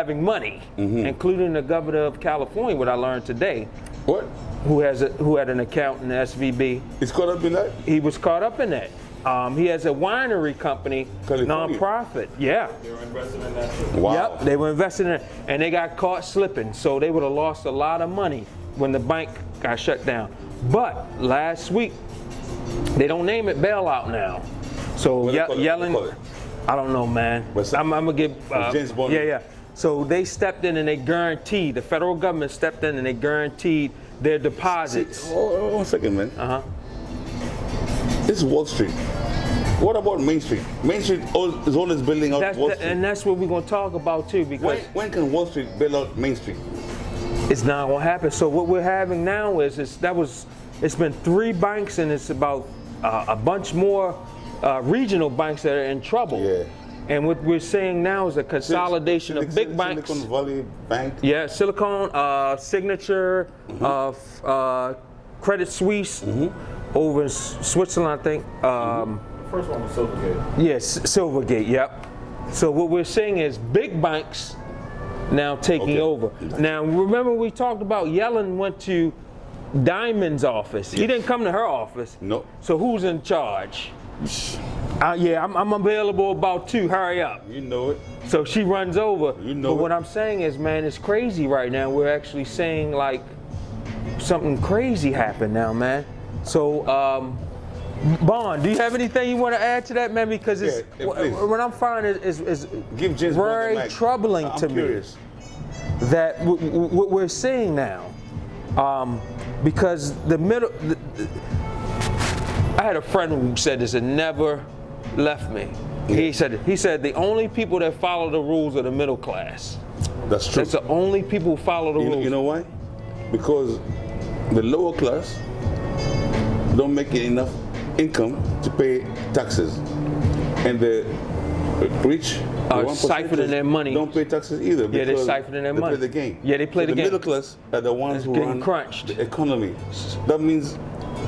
having money, including the governor of California, what I learned today. What? Who had an account in the SVB. He's caught up in that? He was caught up in that. He has a winery company, California. nonprofit. Yeah. They were investing in that. Wow. Yep, they were investing in it, and they got caught slipping, so they would have lost a lot of money when the bank got shut down. But last week, they don't name it bailout now. So Yellen, I don't know, man. I'm gonna give James Bond. Yeah. So they stepped in and they guaranteed. The federal government stepped in and they guaranteed their deposits. Oh, 1 second, man. This is Wall Street. What about Main Street? Main Street is always building out Wall Street. And that's what we're gonna talk about too, because when can Wall Street bail out Main Street? it's not gonna happen. So what we're having now is it's been 3 banks and it's about a bunch more regional banks that are in trouble. Yeah. And what we're seeing now is a consolidation of big banks. Silicon Valley Bank. Yeah, Silicon, Signature, Credit Suisse, over in Switzerland, I think. First one was Silvergate. Yes, Silvergate, yep. So what we're seeing is big banks now taking over. Now, remember we talked about Yellen went to Diamond's office. He didn't come to her office. No. So who's in charge? Yeah, I'm available about 2. Hurry up. You know it. So she runs over. You know but what I'm saying is, man, it's crazy right now. We're actually saying like something crazy happened now, man. So, Bond, do you have anything you want to add to that, man? Because it's, what I'm finding is very troubling to me that what we're seeing now. Because I had a friend who said this and never left me. He said the only people that follow the rules are the middle class. That's true. That's the only people who follow the rules. You know why? Because the lower class don't make enough income to pay taxes, and the rich are siphoning their money. Don't pay taxes either. Yeah, they're siphoning their money. They play the game. Yeah, they play the game. The middle class are the ones who run crunched. the economy. That means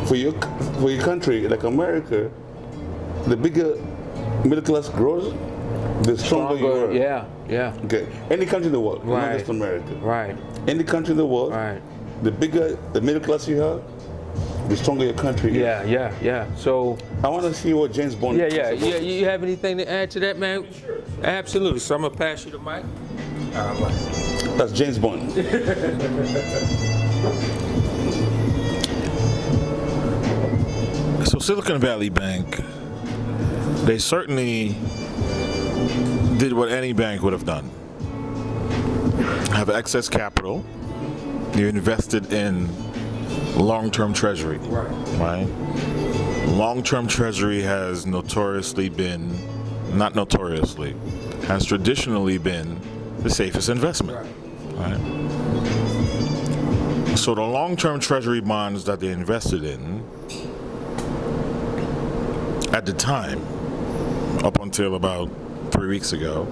for your country like America, the bigger middle class grows, the stronger you are. Yeah. Okay. Any country in the world, not just America. Right. Any country in the world, the bigger the middle class you have, the stronger your country is. Yeah. So I want to see what James Bond. Yeah. You have anything to add to that, man? Sure. Absolutely. So I'm gonna pass you the mic. That's James Bond. So Silicon Valley Bank, they certainly did what any bank would have done. Have excess capital. You invested in long-term treasury. Right? Long-term treasury has notoriously been, not notoriously, has traditionally been the safest investment. Right? So the long-term treasury bonds that they invested in at the time, up until about 3 weeks ago,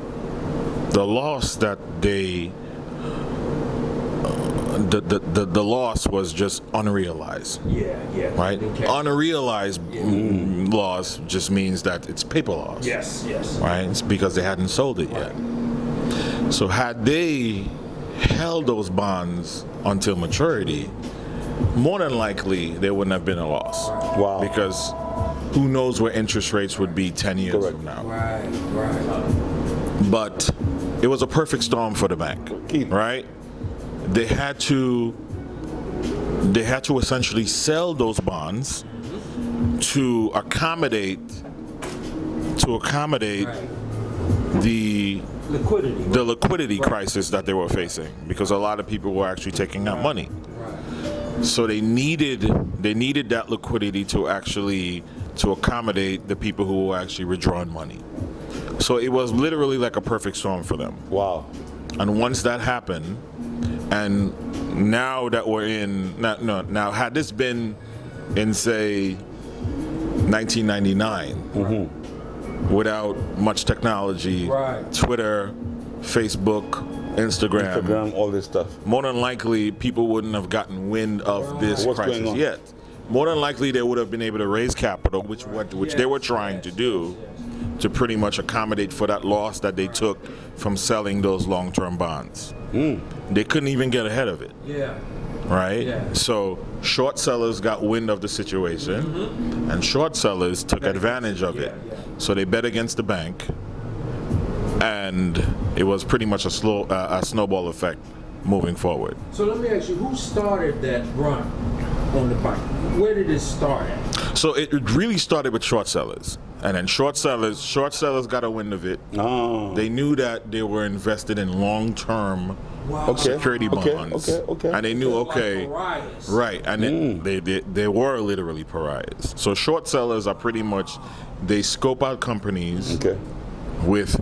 the loss that they the loss was just unrealized. Yeah. Right? Unrealized loss just means that it's paper loss. Yes. Right? It's because they hadn't sold it yet. So had they held those bonds until maturity, more than likely there wouldn't have been a loss. Wow. Because who knows where interest rates would be 10 years from now. Right. But it was a perfect storm for the bank, right? They had to essentially sell those bonds to accommodate the liquidity crisis that they were facing, because a lot of people were actually taking out money. So they needed that liquidity to accommodate the people who were actually withdrawing money. So it was literally like a perfect storm for them. Wow. And once that happened, and now that we're in, now had this been in, say, 1999, without much technology, Twitter, Facebook, Instagram, all this stuff, more than likely people wouldn't have gotten wind of this crisis yet. More than likely they would have been able to raise capital, which they were trying to do, to pretty much accommodate for that loss that they took from selling those long-term bonds. They couldn't even get ahead of it. Yeah. Right? Yeah. So short sellers got wind of the situation, and short sellers took advantage of it. Yeah. So they bet against the bank, and it was pretty much a snowball effect moving forward. So let me ask you, who started that run on the bank? Where did it start at? So it really started with short sellers, and then short sellers got a wind of it. Oh. They knew that they were invested in long-term Wow. security bonds, okay. and they knew, okay, Like pariahs. right, and they were literally pariahs. So short sellers are pretty much, they scope out companies Okay. with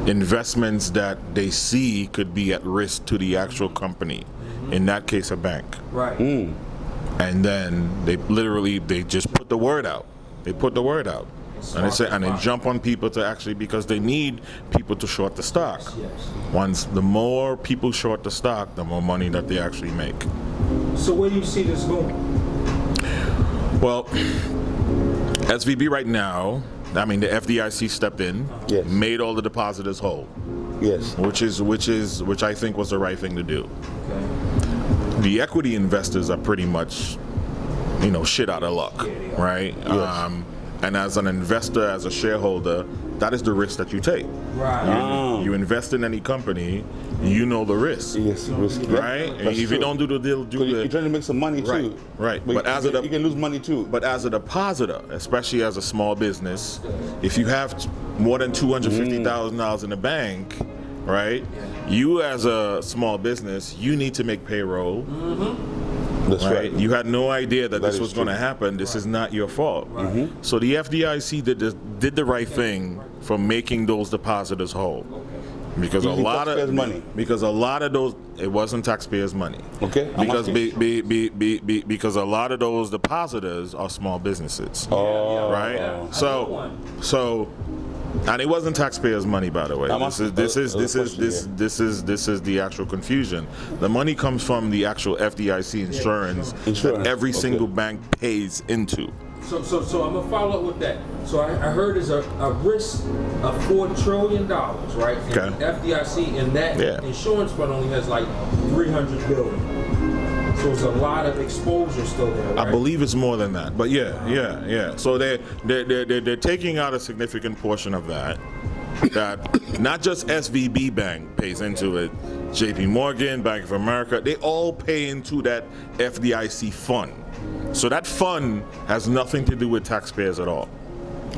investments that they see could be at risk to the actual company, in that case a bank. Right. And then they just put the word out. They put the word out. And they jump on people to actually, because they need people to short the stock. Yes. Once the more people short the stock, the more money that they actually make. So where do you see this going? Well, SVB right now, I mean the FDIC stepped in, Yes. made all the depositors whole, Yes. which I think was the right thing to do. Okay. The equity investors are pretty much, shit out of luck, right? Yes. And as an investor, as a shareholder, that is the risk that you take. Right. You invest in any company, you know the risk, Yes. Risky. right? And if you don't do the deal, You're trying to make some money too. Right. But But you can lose money too. But as a depositor, especially as a small business, if you have more than $250,000 in the bank, right? You as a small business, you need to make payroll. That's Right. right. You had no idea that this is was going to true. happen. This is not your fault. So the FDIC did the right thing for making those depositors whole. Because Using taxpayers' money. because a lot of those, it wasn't taxpayers' money. Okay, I'm Because asking. because a lot of those depositors are small businesses. Oh. Right. So and it wasn't taxpayers' money, by the way. I'm This asking- is the actual confusion. The money comes from the actual FDIC insurance that Insurance, every okay. single bank pays into. So I'm gonna follow up with that. So I heard there's a risk of $4 trillion, right? And Okay. the FDIC and that Yeah. insurance fund only has like 300 billion. So it's a lot of exposure still there, right? I believe it's more than that, but yeah. So they're taking out a significant portion of that. That not just SVB Bank pays into it, J.P. Morgan, Bank of America, they all pay into that FDIC fund. So that fund has nothing to do with taxpayers at all.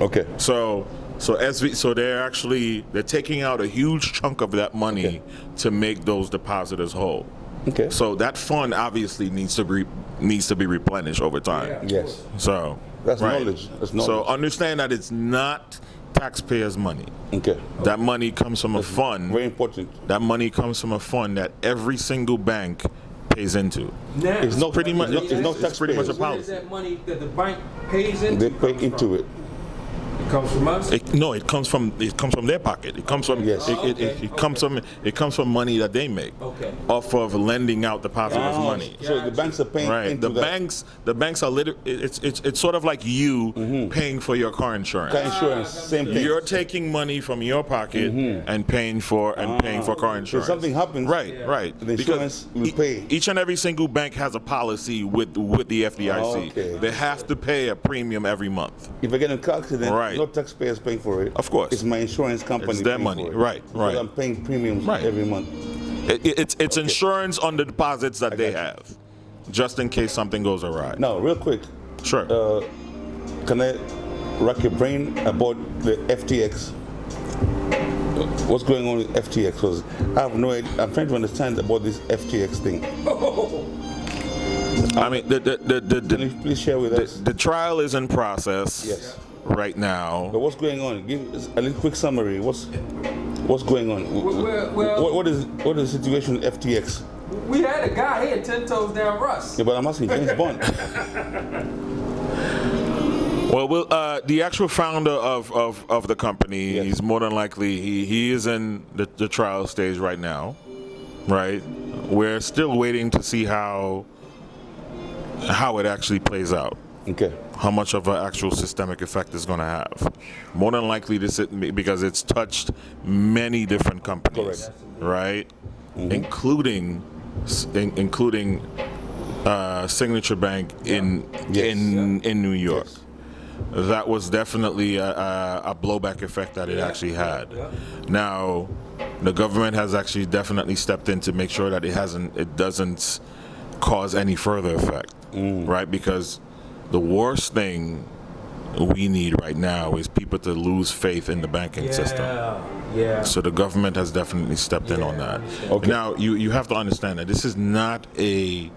Okay. So they're taking out a huge chunk of that money Okay. to make those depositors whole. Okay. So that fund obviously needs to be replenished over time. Yeah. Yes. So That's knowledge. That's knowledge. So understand that it's not taxpayers' money. Okay. That money comes from a fund. Very important. That money comes from a fund that every single bank pays into. Now, It's not Pretty much, It's not it's pretty much a taxpayers. where does policy. that money that the bank pays into? They pay into it. It comes from us. It comes from their pocket. It comes from Yes. it comes from money that they make Okay. off of lending out depositors' Oh, money. So the banks are paying Right. into The that. banks are it's sort of like you paying for your car insurance. Car insurance, same thing. You're taking money from your pocket and paying for car So insurance. if something happens, Right. the insurance will pay. Each and every single bank has a policy with the FDIC. Okay. They have to pay a premium every month. If I get in a car accident, Right. no taxpayers paying for it. Of course. It's my insurance company. It's their paying money. for it. Right, Because right. I'm paying premiums Right. every month. It's insurance on the deposits that they got you. have, just in case something goes awry. Now, real quick, Sure. can I rack your brain about the FTX? What's going on with FTX? Because I have no idea. I'm trying to understand about this FTX thing. I mean, Can you please share with us? the trial is in process Yes. right now. But what's going on? Give us a little quick summary. What's going on? Well- what is the situation with FTX? We had a guy here 10 toes down Russ. Yeah, but I'm asking James Bond. Well, the actual founder of the company, Yes. he's more than likely he is in the trial stage right now, right? We're still waiting to see how it actually plays out. Okay. how much of an actual systemic effect it's going to have. More than likely, because it's touched many different companies, Correct. right? Including Signature Bank in New York. Yes. That was definitely a blowback effect that it actually had. Now, the government has actually definitely stepped in to make sure that it doesn't cause any further effect, right? Because the worst thing we need right now is people to lose faith in the banking system. Yeah. So the government has definitely stepped in on that. Okay. Now, you have to understand that this is not a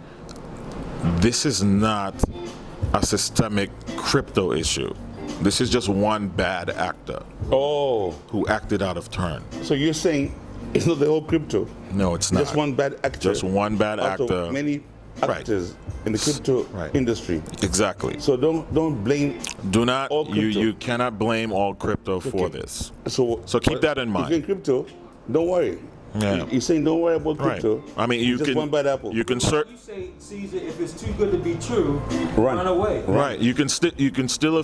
systemic crypto issue. This is just one bad actor Oh, who acted out of turn. so you're saying it's not the whole crypto? No, it's not. Just one bad actor. Just one bad out actor. of many Right. actors in the crypto Right. industry. Exactly. So don't blame. Do not. All crypto. You cannot blame all crypto for this. So keep that in mind. If you're in crypto, don't worry. Yeah. You're saying don't worry about Right. crypto. I mean, you It's just can. one bad apple. You can You say, Caesar, if it's too good to be true, Run. run away. Right. You can still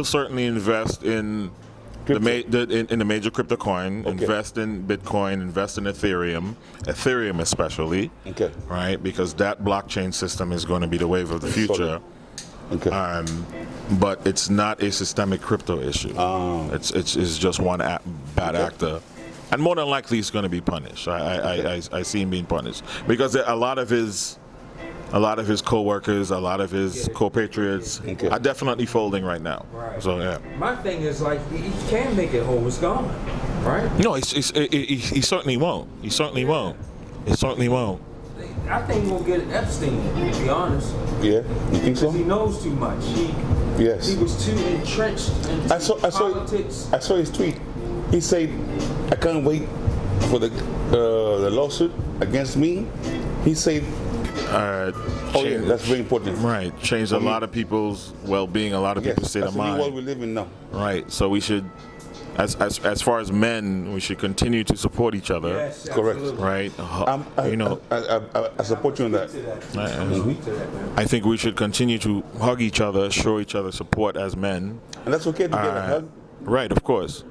certainly invest in in the major crypto coin. Okay. Invest in Bitcoin. Invest in Ethereum especially. Okay. Right, because that blockchain system is going to be the wave of the future. Okay. But it's not a systemic crypto issue. It's just one bad actor, and more than likely he's going to be punished. I see him being punished because a lot of his co-workers, a lot of his co-patriots Okay. are definitely folding right now. Right. So yeah. My thing is like, he can't make it whole. It's gone, right? No, he certainly won't. He certainly won't. He certainly won't. I think we'll get Epstein, to be honest. Yeah. You think so? He knows too much. Yes. He was too entrenched into politics. I saw his tweet. He said, "I can't wait for the lawsuit against me." He said, "Oh yeah, that's very important." Right, changed a lot of people's well-being, a lot of people's state that's of the new mind. world we live in now. Right, so we should, as far as men, we should continue to support each other. Yes, Correct. absolutely. Right, I support you on that. I think we should continue to hug each other, show each other support as men. And that's okay to get a hug, Right, of course.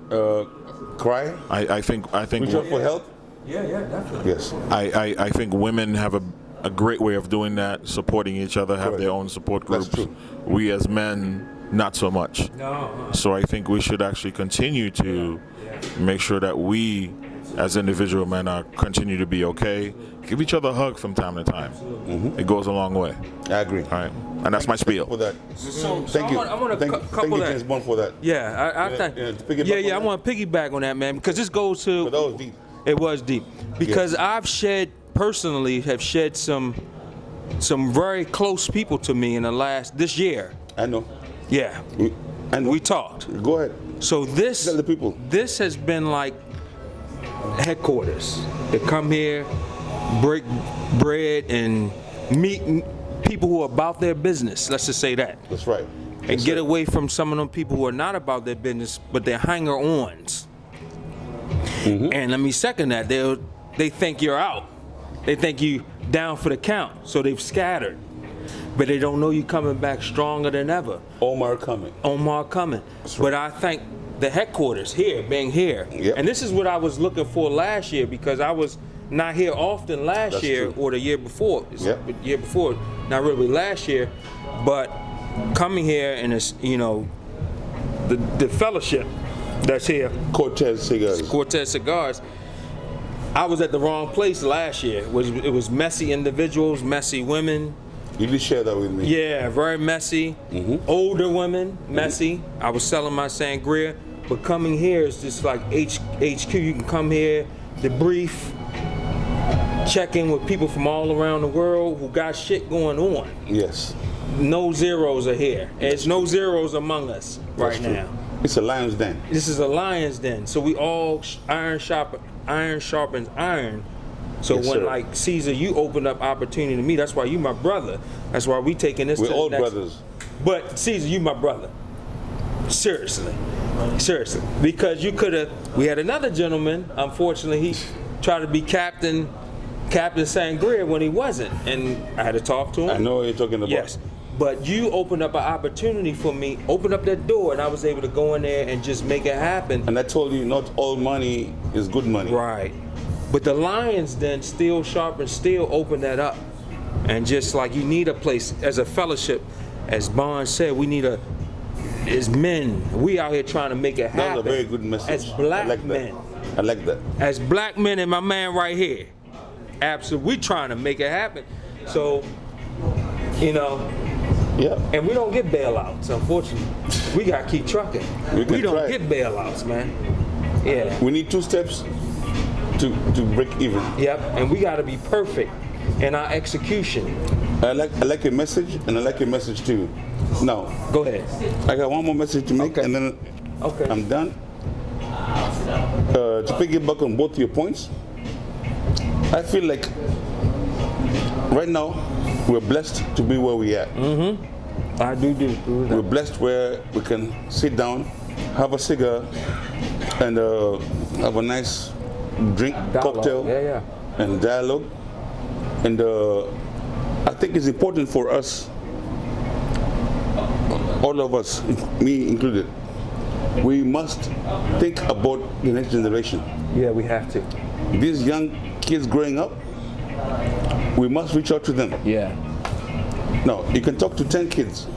cry, I think reach out for help. Yeah, definitely. Yes. I think women have a great way of doing that, supporting each other, have Correct. their own support That's groups. true. We as men, not so much. No. So I think we should actually continue to make sure that we, as individual men, continue to be okay. Give each other a hug from time to time. It goes a long way. I agree. All right, and that's my spiel. For that. So Thank you. I want to Thank couple you, that. James Bond, for that. Yeah, I think. to piggyback on I that. want to piggyback on that, man, because this goes to. But that was deep. It was deep because I've personally shed some very close people to me in this year. I know. Yeah, And we talked. Go ahead. So Tell the people. this has been like headquarters. They come here, break bread, and meet people who are about their business. Let's just say that, That's right. and get away from some of them people who are not about their business, but they're hanger-ons. And let me second that. They think you're out. They think you down for the count, so they've scattered. But they don't know you coming back stronger than ever. Omar coming. But I think the headquarters here, being here, Yep. and this is what I was looking for last year because I was not here often last That's year true. or the year before. Yep. The year before, not really last year, but coming here and it's the fellowship that's here. Cortez Cigars. Cortez Cigars. I was at the wrong place last year. It was messy individuals, messy women. You did share that with me. Yeah, very messy. Older women, messy. I was selling my sangria, but coming here is just like HQ. You can come here, debrief, check in with people from all around the world who got shit going on. Yes. No zeros are here. There's no zeros among us right That's true. now. It's a lion's den. This is a lion's den. So we all iron sharpens iron. So Yes, when sir. like Caesar, you open up opportunity to me. That's why you my brother. That's why we taking this. We're to all the next. brothers. But Caesar, you my brother. Seriously, because you could have. We had another gentleman. Unfortunately, he tried to be Captain Sangria when he wasn't, and I had to talk to him. I know what you're talking about. Yes, But you opened up an opportunity for me, opened up that door, and I was able to go in there and just make it happen. And I told you, not all money is good money. Right. But the Lions then still sharp and still open that up. And just like you need a place as a fellowship, as Bond said, we need as men, we out here trying to make it happen. That was a very good message. As black I like men. I like that. As black men and my man right here. Absolutely, we trying to make it happen. So, you know, Yeah. and we don't get bailouts, unfortunately. We got to keep trucking. We don't try. get bailouts, man. Yeah. We need 2 steps to break even. Yep. And we got to be perfect in our execution. I like your message, and I like your message too. Now, Go ahead. I got one more message to make, Okay. and then Okay. I'm done. To piggyback on both your points, I feel like right now we're blessed to be where we are. I do. We're blessed where we can sit down, have a cigar, and have a nice drink, Dialogue. cocktail, Yeah. and dialogue. And I think it's important for us, all of us, me included, we must think about the next generation. Yeah, we have to. These young kids growing up, we must reach out to them. Yeah. Now, you can talk to 10 kids.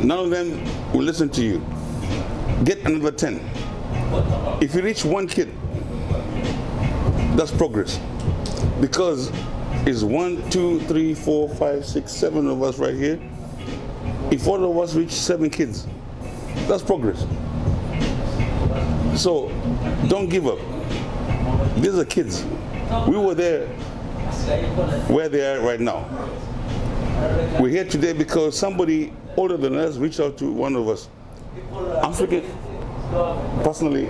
None of them will listen to you. Get another 10. If you reach 1 kid, that's progress. Because it's 1, 2, 3, 4, 5, 6, 7 of us right here. If all of us reach 7 kids, that's progress. So don't give up. These are kids. We were there where they are right now. We're here today because somebody older than us reached out to one of us. I'm speaking personally,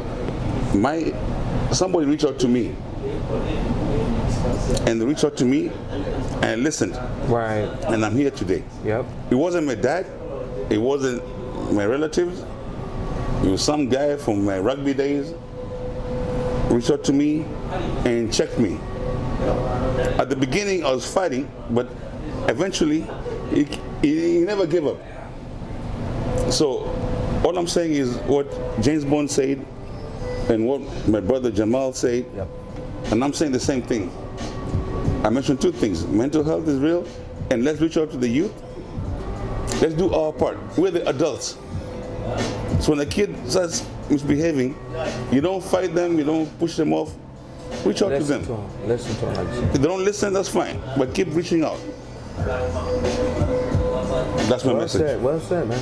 somebody reached out to me. And they reached out to me and listened. Right. And I'm here today. Yep. It wasn't my dad. It wasn't my relatives. It was some guy from my rugby days reached out to me and checked me. At the beginning, I was fighting, but eventually, he never gave up. So, all I'm saying is what James Bond said and what my brother Jamal said, Yep. and I'm saying the same thing. I mentioned 2 things. Mental health is real, and let's reach out to the youth. Let's do our part. We're the adults. So when a kid starts misbehaving, you don't fight them, you don't push them off. Reach out to them. Listen to them. If they don't listen, that's fine, but keep reaching out. That's my message. Well said, man.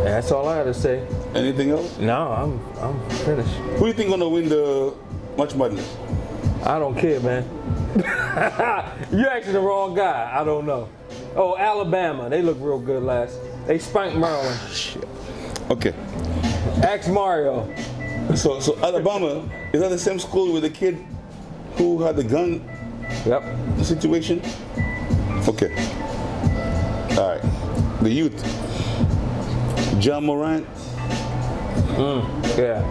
That's all I had to say. Anything else? No, I'm finished. Who do you think gonna win the March Madness? I don't care, man. You asking the wrong guy. I don't know. Oh, Alabama. They look real good last. They spanked Maryland. Okay. Ask Mario. So Alabama, is that the same school with the kid who had the gun Yep. situation? Okay. All right. The youth. John Morant. Yeah.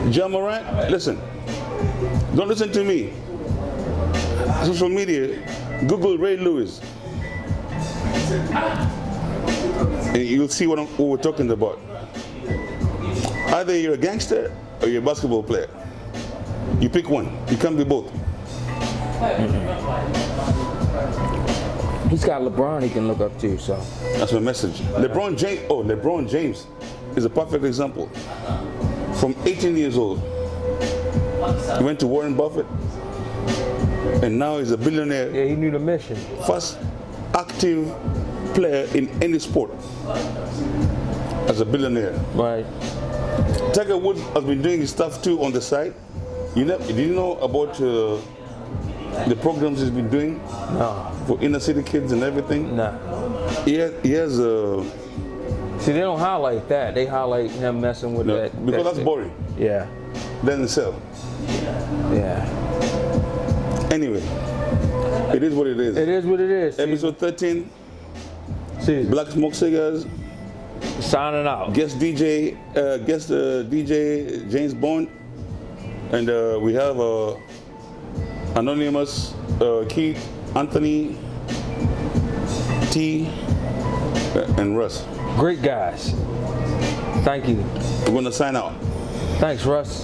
John Morant, listen. Don't listen to me. Social media, Google Ray Lewis. And you'll see what we're talking about. Either you're a gangster or you're a basketball player. You pick one. You can't be both. He's got LeBron he can look up to, so. That's my message. LeBron James is a perfect example. From 18 years old, he went to Warren Buffett, and now he's a billionaire. Yeah, he knew the mission. First active player in any sport as a billionaire. Right. Tiger Woods has been doing his stuff too on the side. Did you know about the programs he's been doing No. for inner city kids and everything? Nah. He has See, they don't highlight that. They highlight him messing with that. because that's shit. boring. Yeah. Then sell. Yeah. Anyway, it is what it is. It is what it is. Episode 13, See, Black Smoke Cigars. signing out. Guest DJ James Bond, and we have anonymous Keith Anthony, T, and Russ. Great guys. Thank you. We're gonna sign out. Thanks, Russ.